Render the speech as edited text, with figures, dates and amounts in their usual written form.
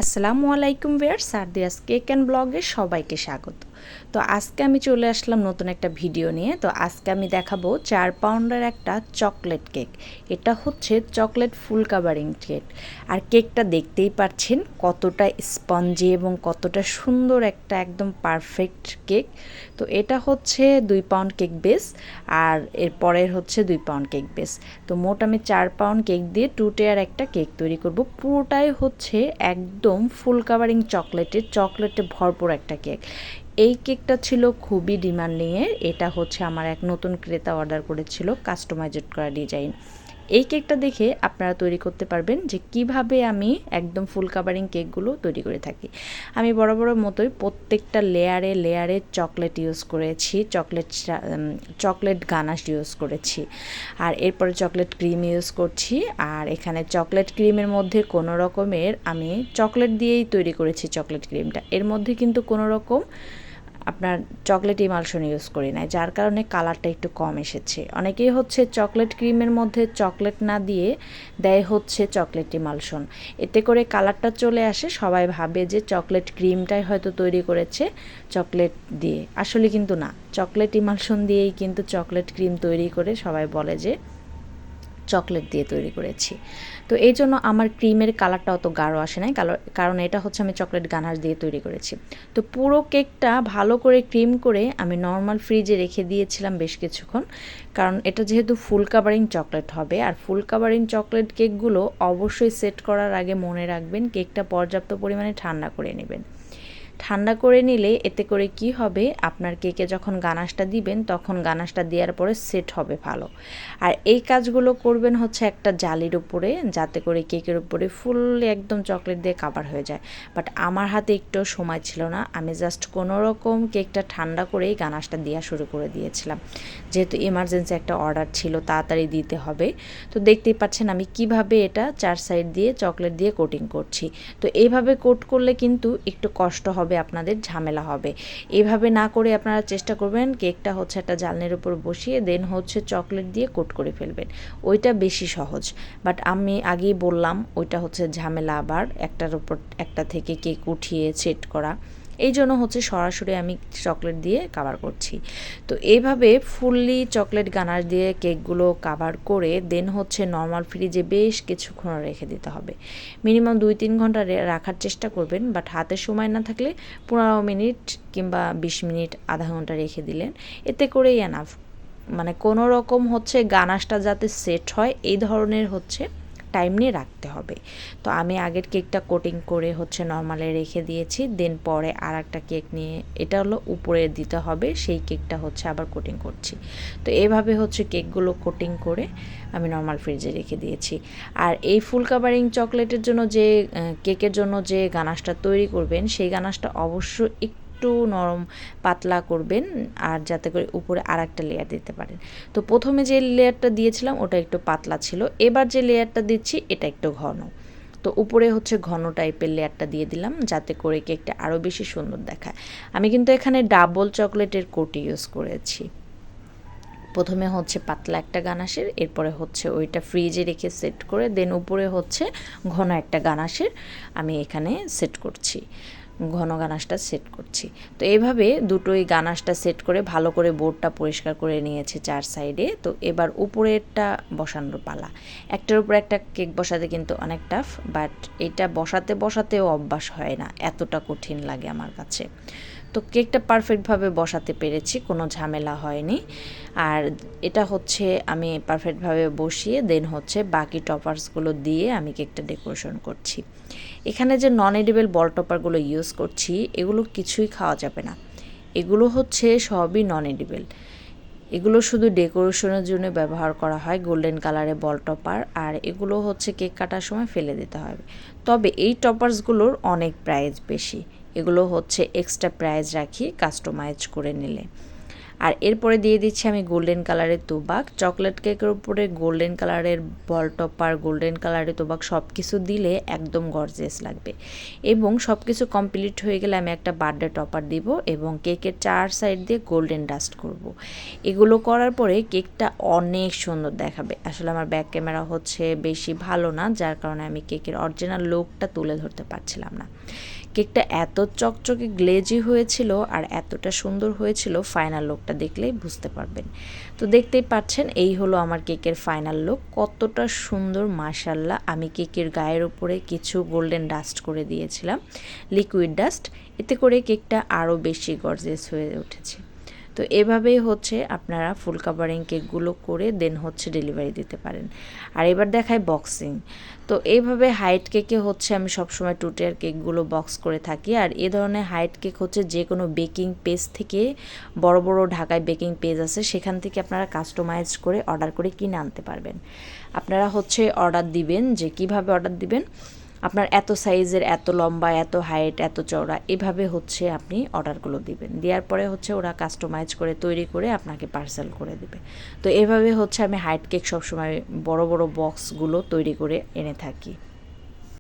আসসালামু আলাইকুম viewers, Sadia's cake and ব্লগে সবাইকে স্বাগত। তো আজকে আমি চলে আসলাম নতুন একটা ভিডিও নিয়ে। তো আজকে আমি দেখাবো 4 পাউন্ডের একটা চকলেট কেক। এটা হচ্ছে চকলেট ফুল কাভারিং কেক। আর কেকটা দেখতেই পাচ্ছেন কতটা স্পঞ্জি এবং কতটা সুন্দর একটা একদম পারফেক্ট কেক। তো এটা হচ্ছে 2 পাউন্ড কেক বেস আর এরপরের হচ্ছে 2 পাউন্ড কেক বেস। তো মোট আমি 4 পাউন্ড কেক দিয়ে 2 টিয়ার একটা কেক তৈরি করব। পুরোটাই হচ্ছে একদম ফুল কাভারিং চকলেটে ভরপুর একটা কেক। এই কেকটা ছিল খুবই ডিমান্ডিংয়ের। এটা হচ্ছে আমার এক নতুন ক্রেতা অর্ডার করেছিল কাস্টমাইজড করা ডিজাইন। এই কেকটা দেখে আপনারা তৈরি করতে পারবেন যে কিভাবে আমি একদম ফুল কাভারিং কেকগুলো তৈরি করে থাকি। আমি বরাবরের মতোই প্রত্যেকটা লেয়ারে লেয়ারে চকলেট ইউজ করেছি, চকলেট গানাশ ইউজ করেছি, আর এরপরে চকলেট ক্রিম ইউজ করছি। আর এখানে চকলেট ক্রিমের মধ্যে কোনো রকমের আমি চকলেট দিয়েই তৈরি করেছি চকলেট ক্রিমটা। এর মধ্যে কিন্তু কোনো রকম আপনার চকলেট ইমালশন ইউজ করি নাই, যার কারণে কালারটা একটু কম এসেছে। অনেকেই হচ্ছে চকলেট ক্রিমের মধ্যে চকলেট না দিয়ে দেয় হচ্ছে চকলেট ইমালশন, এতে করে কালারটা চলে আসে, সবাই ভাবে যে চকলেট ক্রিমটাই হয়তো তৈরি করেছে চকলেট দিয়ে। আসলে কিন্তু না, চকলেট ইমালশন দিয়েই কিন্তু চকলেট ক্রিম তৈরি করে সবাই বলে যে চকলেট দিয়ে তৈরি করেছি। তো এই জন্য আমার ক্রিমের কালারটা অত গাঢ় আসে নাই, কারণ এটা হচ্ছে আমি চকলেট গানাশ দিয়ে তৈরি করেছি। তো পুরো কেকটা ভালো করে ক্রিম করে আমি নর্মাল ফ্রিজে রেখে দিয়েছিলাম বেশ কিছুক্ষণ, কারণ এটা যেহেতু ফুল কাভারিং চকলেট হবে। আর ফুল কাভারিং চকলেট কেকগুলো অবশ্যই সেট করার আগে মনে রাখবেন কেকটা পর্যাপ্ত পরিমাণে ঠান্ডা করে নেবেন। ঠান্ডা করে নিলে এতে করে কি হবে, আপনার কেকে যখন গানাশটা দিবেন তখন গানাশটা দেওয়ার পরে সেট হবে ভালো। আর এই কাজগুলো করবেন হচ্ছে একটা জালির উপরে, যাতে করে কেকের উপরে ফুল একদম চকলেট দিয়ে কাভার হয়ে যায়। বাট আমার হাতে একটু সময় ছিল না, আমি জাস্ট কোনো রকম কেকটা ঠান্ডা করেই গানাশটা দেওয়া শুরু করে দিয়েছিলাম, যেহেতু ইমার্জেন্সি একটা অর্ডার ছিল, তাড়াতাড়ি দিতে হবে। তো দেখতেই পাচ্ছেন আমি কিভাবে এটা 4 সাইড দিয়ে চকলেট দিয়ে কোটিং করছি। তো এইভাবে কোট করলে কিন্তু একটু কষ্ট হবে, আপনাদের ঝামেলা হবে। এইভাবে না করে আপনারা চেষ্টা করবেন কেকটা হচ্ছে একটা জালনের উপর বসিয়ে দেন হচ্ছে চকলেট দিয়ে কোট করে ফেলবেন, ওইটা বেশি সহজ। বাট আমি আগেই বললাম ওইটা হচ্ছে ঝামেলা, আবার একটার উপর একটা থেকে কেক উঠিয়ে সেট করা, এই জন্য হচ্ছে সরাসরি আমি চকলেট দিয়ে কাভার করছি। তো এইভাবে ফুললি চকলেট গানাশ দিয়ে কেকগুলো কাভার করে দেন হচ্ছে নর্মাল ফ্রিজে বেশ কিছুক্ষণ রেখে দিতে হবে। মিনিমাম 2-3 ঘন্টা রাখার চেষ্টা করবেন, বাট হাতে সময় না থাকলে 15 মিনিট কিংবা 20 মিনিট, আধা ঘন্টা রেখে দিলেন, এতে করেই এনাফ। মানে কোনো রকম হচ্ছে গানাশটা যাতে সেট হয় এই ধরনের হচ্ছে টাইম নিয়ে রাখতে হবে। তো আমি আগের কেকটা কোটিং করে হচ্ছে নর্মালে রেখে দিয়েছি, দেন পরে আর একটা কেক নিয়ে এটা হলো উপরে দিতে হবে, সেই কেকটা হচ্ছে আবার কোটিং করছি। তো এভাবে হচ্ছে কেকগুলো কোটিং করে আমি নর্মাল ফ্রিজে রেখে দিয়েছি। আর এই ফুল কাভারিং চকলেটের জন্য যে কেকের জন্য যে গানাশটা তৈরি করবেন, সেই গানাশটা অবশ্যই একটু নরম পাতলা করবেন, আর যাতে করে উপরে আর একটা লেয়ার দিতে পারেন। তো প্রথমে যে লেয়ারটা দিয়েছিলাম ওটা একটু পাতলা ছিল, এবার যে লেয়ারটা দিচ্ছি এটা একটু ঘন। তো উপরে হচ্ছে ঘন টাইপের লেয়ারটা দিয়ে দিলাম, যাতে করে কেকটা আরও বেশি সুন্দর দেখায়। আমি কিন্তু এখানে ডাবল চকলেটের কোট ইউজ করেছি। প্রথমে হচ্ছে পাতলা একটা গানাশের, এরপরে হচ্ছে ওইটা ফ্রিজে রেখে সেট করে দেন উপরে হচ্ছে ঘন একটা গানাশের আমি এখানে সেট করছি, ঘন গানাশটা সেট করছি। তো এইভাবে দুটোই গানাশটা সেট করে ভালো করে বোর্ডটা পরিষ্কার করে নিয়েছে 4 সাইডে। তো এবার উপরেরটা বসানোর পালা। একটার উপর একটা কেক বসাতে কিন্তু অনেক টাফ, বাট এটা বসাতে বসাতেও অভ্যাস হয় না, এতটা কঠিন লাগে আমার কাছে। তো কেকটা পারফেক্টভাবে বসাতে পেরেছি, কোনো ঝামেলা হয়নি। আর এটা হচ্ছে আমি পারফেক্টভাবে বসিয়ে দেন হচ্ছে বাকি টপার্সগুলো দিয়ে আমি কেকটা ডেকোরেশন করছি। এখানে যে নন এডিবল বল টপারগুলো ইউজ করছি এগুলো কিছুই খাওয়া যাবে না, এগুলো হচ্ছে সবই নন এডিবল। এগুলো শুধু ডেকোরেশনের জন্য ব্যবহার করা হয়, গোল্ডেন কালারে বল টপার, আর এগুলো হচ্ছে কেক কাটার সময় ফেলে দিতে হবে। তবে এই টপার্সগুলোর অনেক প্রাইস বেশি, এগুলো হচ্ছে এক্সট্রা প্রাইস রাখি কাস্টমাইজ করে নিলে। আর এরপরে দিয়ে দিচ্ছি আমি গোল্ডেন কালারের তোবাক। চকলেট কেকের উপরে গোল্ডেন কালারের বল টপার, গোল্ডেন কালারের তোবাক সব কিছু দিলে একদম গর্জিয়াস লাগবে। এবং সব কিছু কমপ্লিট হয়ে গেলে আমি একটা বার্থডে টপার দিব এবং কেকের 4 সাইড দিয়ে গোল্ডেন ডাস্ট করব। এগুলো করার পরে কেকটা অনেক সুন্দর দেখাবে। আসলে আমার ব্যাক ক্যামেরা হচ্ছে বেশি ভালো না, যার কারণে আমি কেকের অরিজিনাল লুকটা তুলে ধরতে পারছিলাম না। কেকটা এত চকচকে গ্লেজি হয়েছিল আর এতটা সুন্দর হয়েছিল, ফাইনাল লুকটা দেখলেই বুঝতে পারবেন। তো দেখতেই পাচ্ছেন এই হলো আমার কেকের ফাইনাল লুক, কতটা সুন্দর মাশাআল্লাহ। আমি কেকের গায়ের উপরে কিছু গোল্ডেন ডাস্ট করে দিয়েছিলাম, লিকুইড ডাস্ট, এতে করে কেকটা আরও বেশি গর্জিয়াস হয়ে উঠেছে। তো এভাবেই হচ্ছে আপনারা ফুল কাভারিং কেকগুলো করে দেন হচ্ছে ডেলিভারি দিতে পারেন। আর এবার দেখাই বক্সিং। তো এইভাবে হাইট কেকে হচ্ছে আমি সবসময় 2 টিয়ার কেকগুলো বক্স করে থাকি। আর এ ধরনের হাইট কেক হচ্ছে যে কোনো বেকিং পেজ থেকে, বড় বড় ঢাকায় বেকিং পেজ আছে, সেখান থেকে আপনারা কাস্টমাইজ করে অর্ডার করে কিনে আনতে পারবেন। আপনারা হচ্ছে অর্ডার দিবেন, যে কিভাবে অর্ডার দিবেন, আপনার এত সাইজের, এত লম্বা, এত হাইট, এত চওড়া, এভাবে হচ্ছে আপনি অর্ডারগুলো দিবেন। দেওয়ার পরে হচ্ছে ওরা কাস্টমাইজ করে তৈরি করে আপনাকে পার্সেল করে দেবে। তো এভাবে হচ্ছে আমি হাইট কেক সবসময় বড় বড় বক্সগুলো তৈরি করে এনে থাকি।